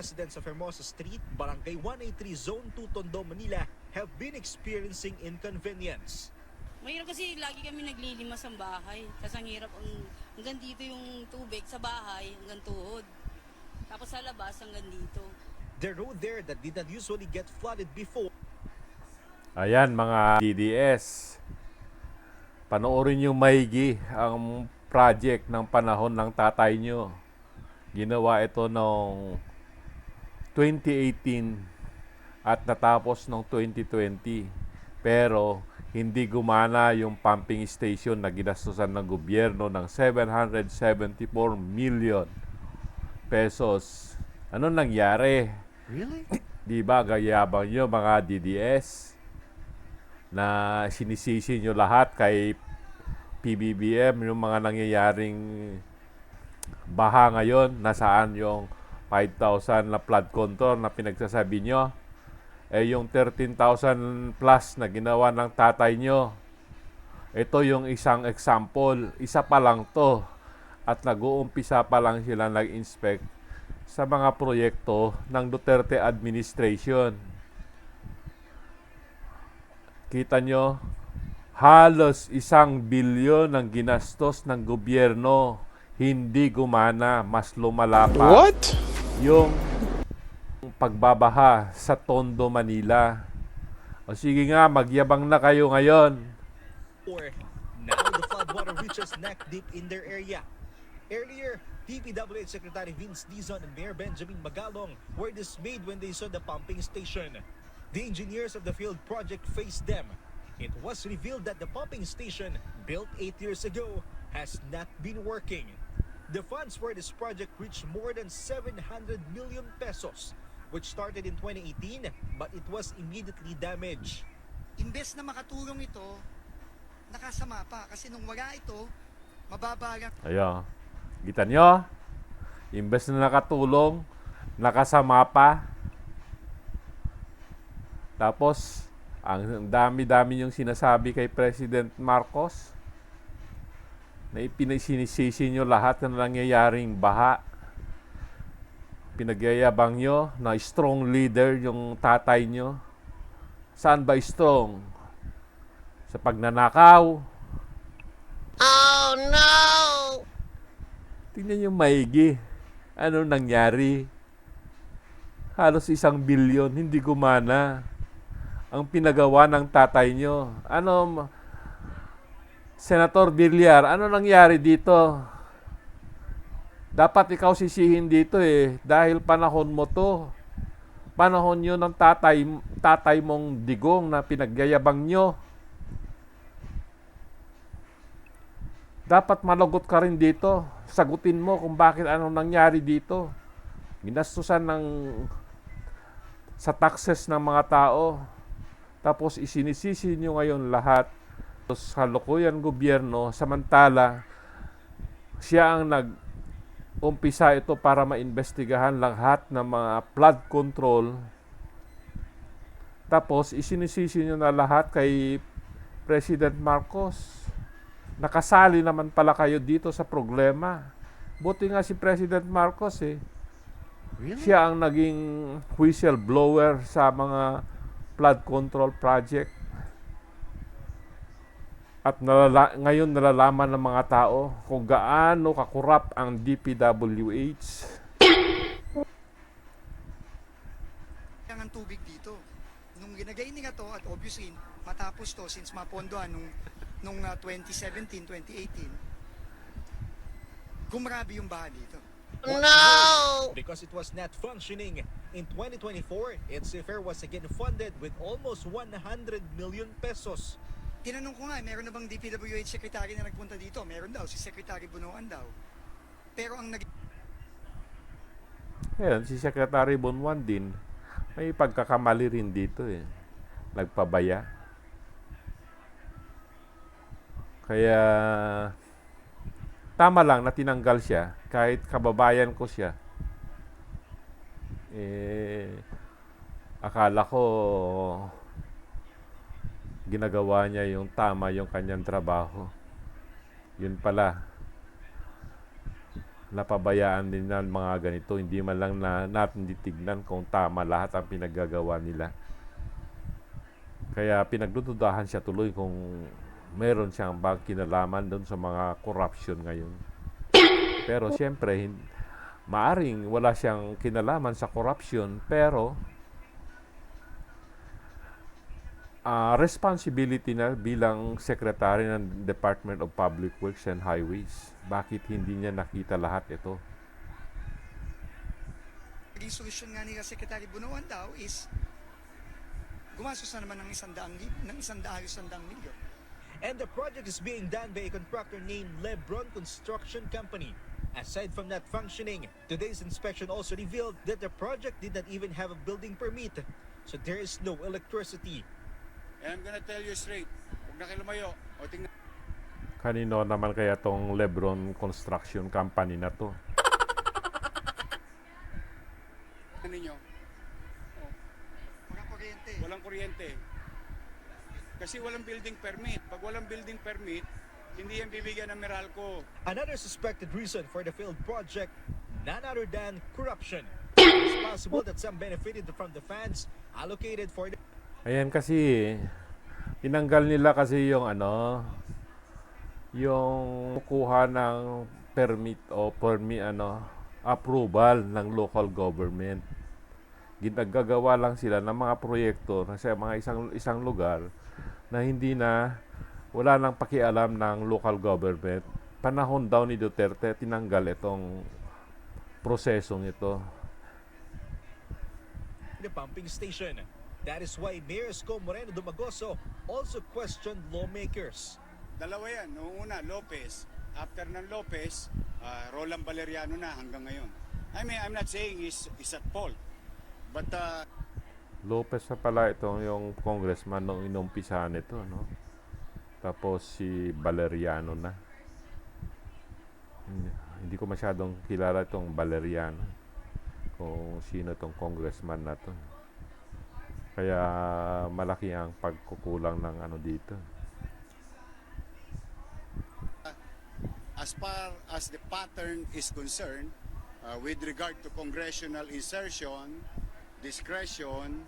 residents of Hermosa Street, Barangay 183, Zone 2, Tondo, Manila have been experiencing inconvenience. Mahirap kasi lagi kami naglilimas ang bahay. Kasi ang hirap, hanggang dito yung tubig sa bahay, hanggang tuhod. Tapos sa labas hanggang dito. The road there that did not usually get flooded before. Ayan mga DDS. Panoorin nyo maigi ang project ng panahon ng tatay nyo. Ginawa ito noong 2018 at natapos noong 2020. Pero hindi gumana yung pumping station na ginastusan ng gobyerno ng 774 million pesos. Ano nangyari? Really? Di ba gayabang nyo mga DDS na sinisisi nyo lahat kay PBBM yung mga nangyayaring baha ngayon, nasaan yung 5,000 na flood control na pinagsasabi nyo? Yung 13,000 plus na ginawa ng tatay nyo. Ito yung isang example. Isa pa lang to. At nag-uumpisa pa lang sila nag-inspect sa mga proyekto ng Duterte administration. Kita nyo, halos 1 bilyon ang ginastos ng gobyerno. Hindi gumana, mas lumala pa. What? Yung pagbabaha sa Tondo, Manila. O sige nga, magyabang na kayo ngayon. Or now the floodwater reaches neck deep in their area. Earlier, DPWH Secretary Vince Dizon and Mayor Benjamin Magalong were dismayed when they saw the pumping station. The engineers of the field project faced them. It was revealed that the pumping station, built 8 years ago, has not been working. The funds for this project reached more than 700 million pesos, which started in 2018, but it was immediately damaged. Imbes na makatulong ito, nakasama pa. Kasi nung wala ito, mababa lang. Ayan. Kita nyo? Imbes na nakatulong, nakasama pa. Tapos, ang dami-dami yung sinasabi kay President Marcos na ipinasinisisi nyo lahat ng nangyayaring baha. Pinagyayabang nyo na strong leader yung tatay nyo. Saan ba strong? Sa pagnanakaw? Oh no! Tingnan nyo maigi. Ano nangyari? Halos 1 bilyon, hindi gumana. Ang pinagawa ng tatay nyo. Ano, Senator Villar, ano nangyari dito? Dapat ikaw sisihin dito dahil panahon mo to. Panahon nyo ng tatay mong digong na pinagyayabang nyo. Dapat malagot ka rin dito. Sagutin mo kung bakit anong nangyari dito. Ginastusan sa taxes ng mga tao. Tapos isinisisi nyo ngayon lahat sa kalukuyan gobyerno, samantala siya ang nag-umpisa ito para maimbestigahan lahat ng mga flood control. Tapos isinisisi nyo na lahat kay President Marcos. Nakasali naman pala kayo dito sa problema. Buti nga si President Marcos Really? Siya ang naging whistleblower sa mga flood control project. At ngayon nalalaman ng mga tao kung gaano kakurap ang DPWH. Ang tubig dito. Nung ginagaining ito, at obviously, matapos to, since mapondohan nung 2017, 2018, gumrabi yung baha dito. No! Because it was not functioning. In 2024, its fare was again funded with almost 100 million pesos. Tinanong ko nga, meron na bang DPWH secretary na nagpunta dito? Meron daw, si Secretary Bunuan daw. Pero ang Ayan, si Secretary Bonwan din, may pagkakamali rin dito Nagpabaya. Kaya, tama lang na tinanggal siya, kahit kababayan ko siya. Akala ko, ginagawa niya yung tama yung kanyang trabaho. Yun pala. napabayaan din ng mga ganito. Hindi man lang natin titignan kung tama lahat ang pinaggagawa nila. Kaya pinagdududahan siya tuloy kung meron siyang bang kinalaman doon sa mga corruption ngayon. Pero siyempre, maaring wala siyang kinalaman sa corruption, pero responsibility na bilang Secretary ng Department of Public Works and Highways. Bakit hindi niya nakita lahat ito? Naging solusyon nga ni Secretary Bunuan daw is gumastos na naman ng 100 milyon. And the project is being done by a contractor named Lebron Construction Company. Aside from not functioning, today's inspection also revealed that the project did not even have a building permit, so there is no electricity. And I'm gonna tell you straight, huwag na kayo lumayo. O tingnan Kanino naman kaya tong Lebron Construction Company na to? ninyo, Walang kuryente. walang kuryente. Kasi walang building permit. Pag walang building permit, hindi yan bibigyan ng Meralco. Another suspected reason for the failed project, none other than corruption. It's possible that some benefited from the funds allocated for the Ayan kasi, tinanggal nila kasi yung yung kuha ng permit o approval ng local government. Ginagagawa lang sila ng mga proyekto sa mga isang lugar na wala nang pakialam ng local government. Panahon daw ni Duterte, tinanggal itong prosesong ito. pumping station. That is why Mayor Isko Moreno Dumagoso also questioned lawmakers. Dalawa yan. Noong una, Lopez. After ng Lopez, Roland Valeriano na hanggang ngayon. I mean, I'm not saying he's at fault. But Lopez na pala itong yung congressman nung inumpisahan nito, no? Tapos si Valeriano na. Hindi ko masyadong kilala itong Valeriano. Kung sino itong congressman na to. Kaya malaki ang pagkukulang ng dito. as far as the pattern is concerned, with regard to congressional insertion, discretion,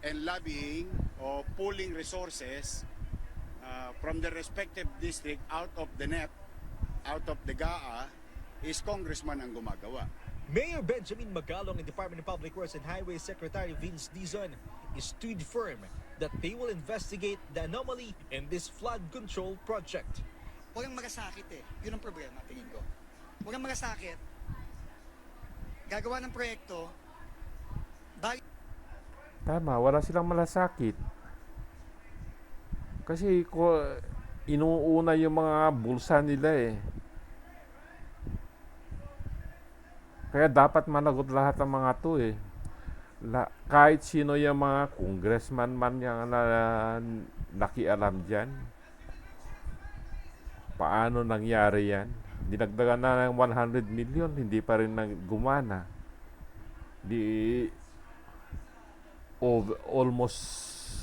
and lobbying or pooling resources from the respective district out of the NEP, out of the GAA, is congressman ang gumagawa. Mayor Benjamin Magalong and Department of Public Works and Highways Secretary Vince Dizon stood firm that they will investigate the anomaly in this flood control project. Walang magasakit eh. Yun ang problema, tingin ko. Walang magasakit. Gagawa ng proyekto, Tama, wala silang malasakit. Kasi inuuna yung mga bulsa nila eh. Kaya dapat managot lahat ng mga to eh. Kahit sino yung mga congressman man yung nakialam dyan. Paano nangyari yan? Dinagdagan na ng 100 million, hindi pa rin gumana. Almost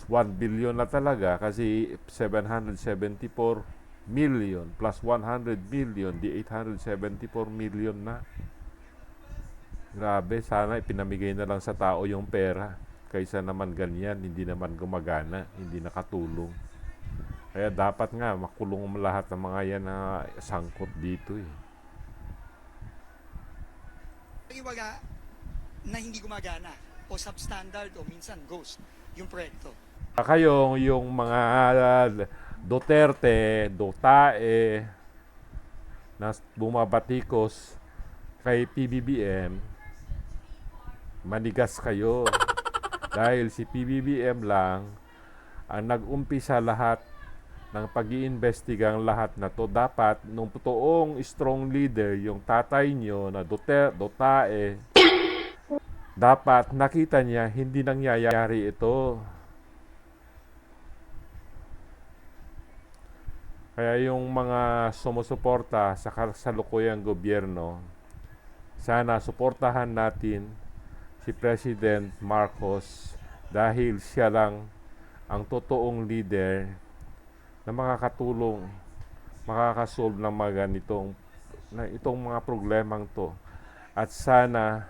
1 billion na talaga kasi 774 million plus 100 million, di 874 million na. Grabe, sana ipinamigay na lang sa tao yung pera kaysa naman ganyan, hindi naman gumagana, hindi nakatulong. Kaya dapat nga makulong lahat ng mga yan na sangkot dito eh. iwaga na hindi gumagana o substandard o minsan ghost yung proyekto. Kayo, yung mga Duterte, Dotae na bumabatikos kay PBBM, manigas kayo. Dahil si PBBM lang ang nag-umpisa lahat ng pag-iimbestigang lahat na to. Dapat nung totoong strong leader, yung tatay nyo na Dotae, dapat nakita niya hindi nangyayari ito. Kaya yung mga sumusuporta sa kasalukuyang gobyerno, sana suportahan natin si President Marcos dahil siya lang ang totoong leader na makakatulong, makakasolve ng mga ganitong na itong mga problemang to. At sana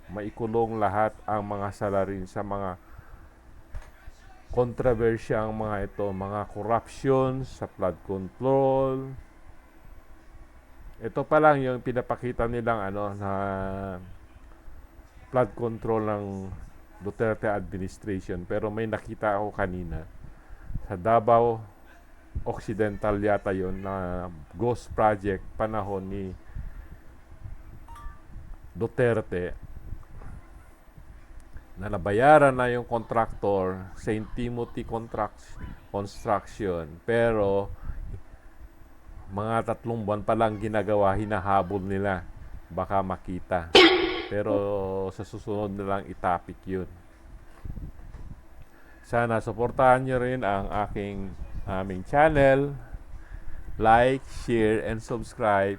maikulong lahat ang mga salarin sa mga kontrobersyang mga ito, mga corruption sa flood control. Ito pa lang yung pinapakita nilang na flood control ng Duterte administration, pero may nakita ako kanina sa Davao Occidental yata yon na ghost project panahon ni Duterte na nabayaran na yung contractor, St. Timothy Construction, pero mga 3 buwan pa lang ginagawa, hinahabol nila, baka makita. Pero sa susunod na lang itapik yun. Sana suportahan nyo rin ang aming channel. Like, share, and subscribe.